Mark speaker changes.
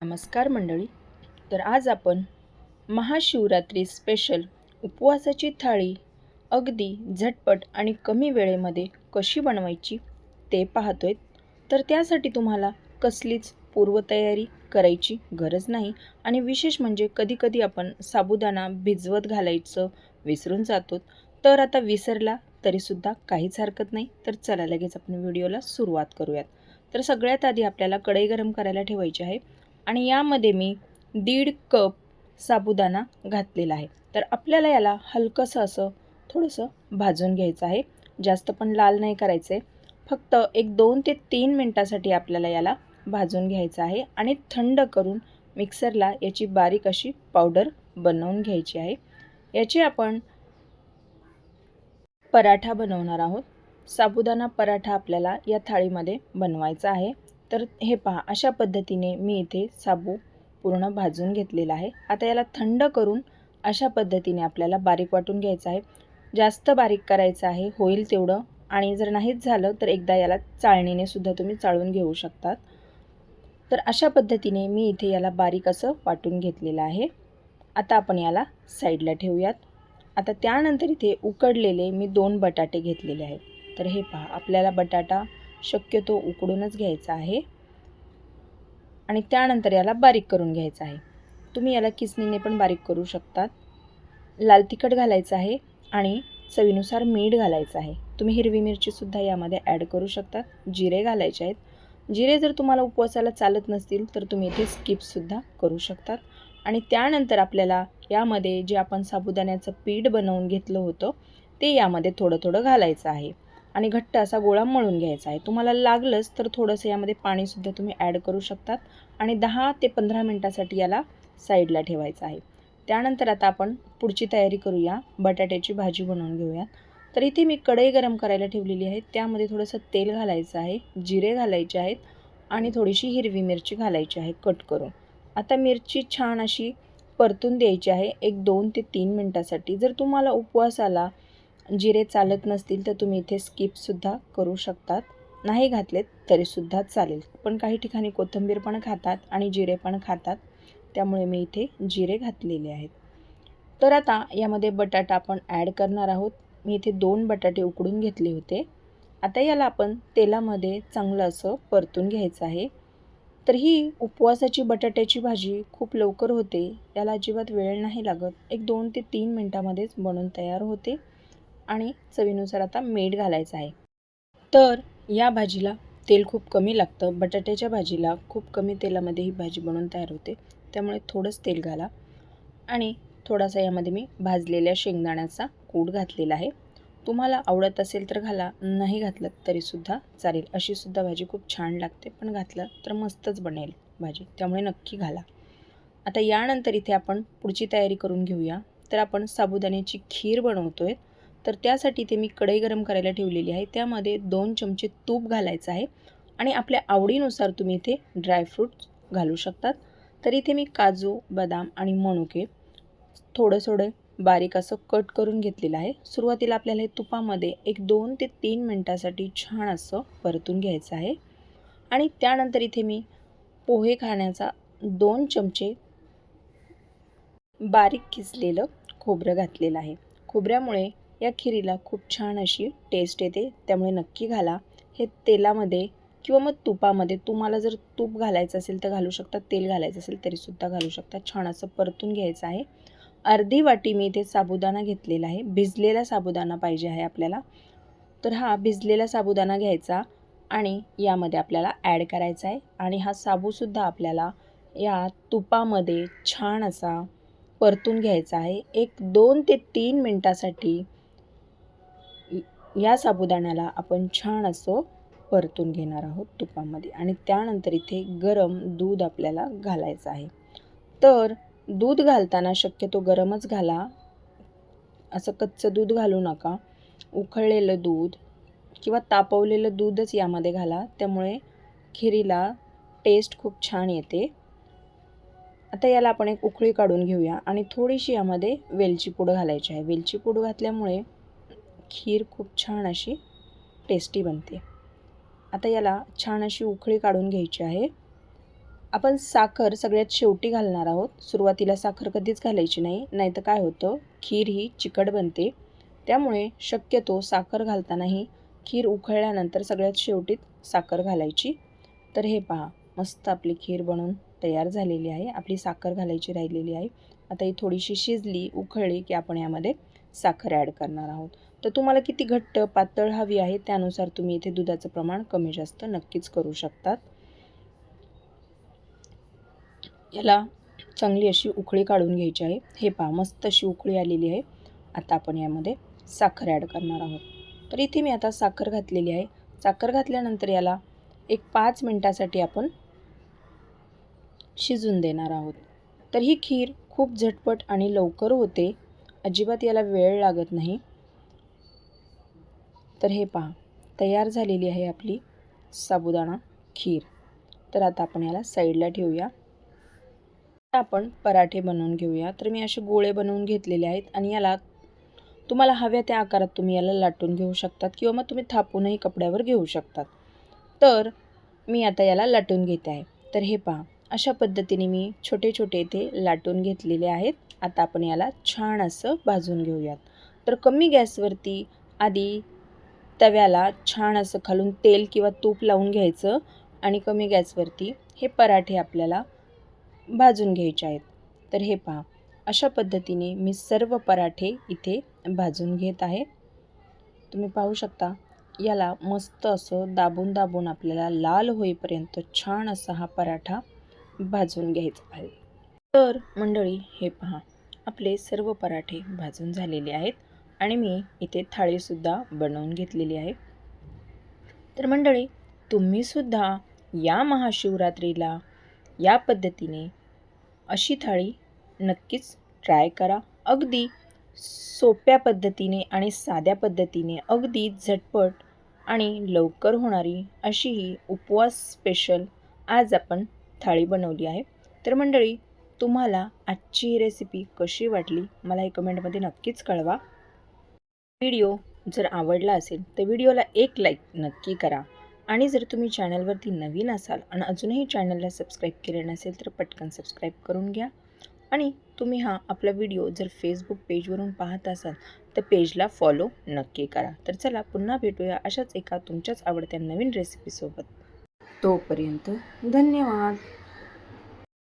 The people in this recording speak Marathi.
Speaker 1: नमस्कार मंडळी. तर आज आपण महाशिवरात्री स्पेशल उपवासाची थाळी अगदी झटपट आणि कमी वेळेमध्ये कशी बनवायची ते पाहतोय. तर त्यासाठी तुम्हाला कसलीच पूर्वतयारी करायची गरज नाही. आणि विशेष म्हणजे कधीकधी आपण साबुदाणा भिजवत घालायचं विसरून जातो. तर आता विसरला तरीसुद्धा काहीच हरकत नाही. तर चला लगेच आपण व्हिडिओला सुरुवात करूयात. तर सगळ्यात आधी आपल्याला कढई गरम करायला ठेवायची आहे आणि यामध्ये मी 1.5 कप साबुदाणा घातलेला आहे. तर आपल्याला याला हलकंसं असं थोडंसं भाजून घ्यायचं आहे. जास्त पण लाल नाही करायचं आहे. फक्त एक 2 ते 3 मिनटासाठी आपल्याला याला भाजून घ्यायचं आहे आणि थंड करून मिक्सरला याची बारीक अशी पावडर बनवून घ्यायची आहे. याची आपण पराठा बनवणार आहोत. साबुदाणा पराठा आपल्याला या थाळीमध्ये बनवायचा आहे. तर हे पहा, अशा पद्धतीने मी इथे साबू पूर्ण भाजून घेतलेला आहे. आता याला थंड करून अशा पद्धतीने आपल्याला बारीक वाटून घ्यायचं आहे. जास्त बारीक करायचं आहे होईल तेवढं, आणि जर नाहीच झालं तर एकदा याला चाळणीने सुद्धा तुम्ही चाळून घेऊ शकतात. तर अशा पद्धतीने मी इथे याला बारीक असं वाटून घेतलेलं आहे. आता आपण याला साईडला ठेवूयात. आता त्यानंतर इथे उकडलेले मी 2 बटाटे घेतलेले आहेत. तर हे पहा, आपल्याला बटाटा शक्यतो उकडूनच घ्यायचा आहे आणि त्यानंतर याला बारीक करून घ्यायचं आहे. तुम्ही याला किसणीने पण बारीक करू शकतात. लाल तिखट घालायचं आहे आणि चवीनुसार मीठ घालायचं आहे. तुम्ही हिरवी मिरचीसुद्धा यामध्ये ॲड करू शकतात. जिरे घालायचे आहेत. जिरे जर तुम्हाला उपवासाला चालत नसतील तर तुम्ही इथे स्किपसुद्धा करू शकतात. आणि त्यानंतर आपल्याला यामध्ये जे आपण साबुदाण्याचं पीठ बनवून घेतलं होतं ते यामध्ये थोडं थोडं घालायचं आहे आणि घट्ट असा गोळा मळून घ्यायचा आहे. तुम्हाला लागलंच तर थोडंसं यामध्ये पाणीसुद्धा तुम्ही ॲड करू शकतात आणि 10 ते 15 मिनटासाठी याला साईडला ठेवायचं आहे. त्यानंतर आता आपण पुढची तयारी करूया. बटाट्याची भाजी बनवून घेऊया. तर इथे मी कढई गरम करायला ठेवलेली आहे. त्यामध्ये थोडंसं तेल घालायचं आहे, जिरे घालायचे आहेत आणि थोडीशी हिरवी मिरची घालायची आहे कट करून. आता मिरची छान अशी परतून द्यायची आहे एक 2 ते 3 मिनटासाठी. जर तुम्हाला उपवासाला जिरे चालत नसतील तर तुम्ही इथे स्किपसुद्धा करू शकतात. नाही घातलेत तरीसुद्धा चालेल. पण काही ठिकाणी कोथिंबीर पण खातात आणि जिरे पण खातात, त्यामुळे मी इथे जिरे घातलेले आहेत. तर आता यामध्ये बटाटा आपण ॲड करणार आहोत. मी इथे 2 बटाटे उकडून घेतले होते. आता याला आपण तेलामध्ये चांगलं असं परतून घ्यायचं आहे. तर ही उपवासाची बटाट्याची भाजी खूप लवकर होते. याला अजिबात वेळ नाही लागत. एक 2 ते 3 मिनटामध्येच बनून तयार होते. आणि चवीनुसार आता मीठ घालायचं आहे. तर या भाजीला तेल खूप कमी लागतं. बटाट्याच्या भाजीला खूप कमी तेलामध्ये ही भाजी बनवून तयार होते. त्यामुळे थोडंच तेल घाला आणि थोडासा यामध्ये मी भाजलेल्या शेंगदाण्याचा कूट घातलेला आहे. तुम्हाला आवडत असेल तर घाला, नाही घातलं तरीसुद्धा चालेल. अशीसुद्धा भाजी खूप छान लागते, पण घातलं तर मस्तच बनेल भाजी, त्यामुळे नक्की घाला. आता यानंतर इथे आपण पुढची तयारी करून घेऊया. तर आपण साबुदाण्याची खीर बनवतोय. तर त्यासाठी इथे मी कढई गरम करायला ठेवलेली आहे. त्यामध्ये 2 चमचे तूप घालायचं आहे आणि आपल्या आवडीनुसार तुम्ही इथे ड्रायफ्रूट्स घालू शकतात. तर इथे मी काजू, बदाम आणि मनुके थोडं बारीक असं कट करून घेतलेलं आहे. सुरुवातीला आपल्याला हे तुपामध्ये एक 2 ते 3 मिनटासाठी छान असं परतून घ्यायचं आहे. आणि त्यानंतर इथे मी पोहे खाण्याचा 2 चमचे बारीक किसलेलं खोबरं घातलेलं आहे. खोबऱ्यामुळे या खिरीला खूप छान अशी टेस्ट येते, त्यामुळे नक्की घाला. हे तेलामध्ये किंवा मग तुपामध्ये, तुम्हाला जर तूप घालायचं असेल तर घालू शकता, तेल घालायचं असेल तरीसुद्धा घालू शकता. छान असं परतून घ्यायचं आहे. अर्धी वाटी मी इथे साबुदाणा घेतलेला आहे. भिजलेला साबुदाणा पाहिजे आहे आपल्याला. तर हा भिजलेला साबुदाणा घ्यायचा आणि यामध्ये आपल्याला ॲड करायचा आहे. आणि हा साबूसुद्धा आपल्याला या तुपामध्ये छान असा परतून घ्यायचा आहे. एक 2 ते 3 मिनटासाठी या साबुदाण्याला आपण छान असं परतून घेणार आहोत तुपामध्ये. आणि त्यानंतर इथे गरम दूध आपल्याला घालायचं आहे. तर दूध घालताना शक्यतो गरमच घाला, असं कच्चं दूध घालू नका. उकळलेलं दूध किंवा तापवलेलं दूधच यामध्ये घाला, त्यामुळे खिरीला टेस्ट खूप छान येते. आता याला आपण एक उकळी काढून घेऊया आणि थोडीशी यामध्ये वेलची पूड घालायची आहे. वेलची पूड घातल्यामुळे खीर खूप छान अशी टेस्टी बनते. आता याला छान अशी उकळी काढून घ्यायची आहे. आपण साखर सगळ्यात शेवटी घालणार आहोत. सुरुवातीला साखर कधीच घालायची नाही, नाहीतर काय होतं, खीर ही चिकट बनते. त्यामुळे शक्यतो साखर घालतानाही खीर उकळल्यानंतर सगळ्यात शेवटीच साखर घालायची. तर हे पहा, मस्त आपली खीर बनवून तयार झालेली आहे. आपली साखर घालायची राहिलेली आहे. आता ही थोडीशी शिजली, उकळली की आपण यामध्ये साखर ॲड करणार आहोत. तर तुम्हाला किती घट्ट पातळ हवी आहे त्यानुसार तुम्ही इथे दुधाचं प्रमाण कमी जास्त नक्कीच करू शकतात. याला चांगली अशी उकळी काढून घ्यायची आहे. हे पहा, मस्त अशी उकळी आलेली आहे. आता आपण यामध्ये साखर ॲड करणार आहोत. तर इथे मी आता साखर घातलेली आहे. साखर घातल्यानंतर याला एक 5 मिनिटासाठी आपण शिजून देणार आहोत. तर ही खीर खूप झटपट आणि लवकर होते, अजिबात याला वेळ लागत नाही. तर हे पहा, तयार झालेली आहे आपली साबुदाणा खीर. तर आता आपण याला साईडला ठेवूया. आता आपण पराठे बनवून घेऊया. तर मी असे गोळे बनवून घेतलेले आहेत आणि याला तुम्हाला हव्या त्या आकारात तुम्ही याला लाटून घेऊ शकतात किंवा मग तुम्ही थापूनही कपड्यावर घेऊ शकतात. तर मी आता याला लाटून घेते आहे. तर हे पहा, अशा पद्धतीने मी छोटे छोटे इथे लाटून घेतलेले आहेत. आता आपण याला छान असं भाजून घेऊयात. तर कमी गॅसवरती आधी तव्याला छान असं खालून तेल किंवा तूप लावून घ्यायचं आणि कमी गॅसवरती हे पराठे आपल्याला भाजून घ्यायचे आहेत. तर हे पहा, अशा पद्धतीने मी सर्व पराठे इथे भाजून घेत आहे. तुम्ही पाहू शकता, याला मस्त असं दाबून दाबून आपल्याला लाल होईपर्यंत छान असा हा पराठा भाजून घ्यायचा आहे. तर मंडळी, हे पहा, आपले सर्व पराठे भाजून झालेले आहेत आणि मी इथे थाळीसुद्धा बनवून घेतलेली आहे. तर मंडळी, तुम्हीसुद्धा या महाशिवरात्रीला या पद्धतीने अशी थाळी नक्कीच ट्राय करा. अगदी सोप्या पद्धतीने आणि साध्या पद्धतीने अगदी झटपट आणि लवकर होणारी अशी ही उपवास स्पेशल आज आपण थाळी बनवली आहे. तर मंडळी, तुम्हाला आजची ही रेसिपी कशी वाटली मला हे कमेंटमध्ये नक्कीच कळवा. व्हिडिओ जर आवडला असेल तर व्हिडिओला एक लाईक नक्की करा आणि जर तुम्ही चॅनलवरती नवीन असाल आणि अजूनही चॅनलला सबस्क्राईब केले नसेल तर पटकन सबस्क्राईब करून घ्या. आणि तुम्ही हा आपला व्हिडिओ जर फेसबुक पेजवरून पाहत असाल तर पेजला फॉलो नक्की करा. तर चला, पुन्हा भेटूया अशाच एका तुमच्याच आवडत्या नवीन रेसिपीसोबत. तोपर्यंत धन्यवाद.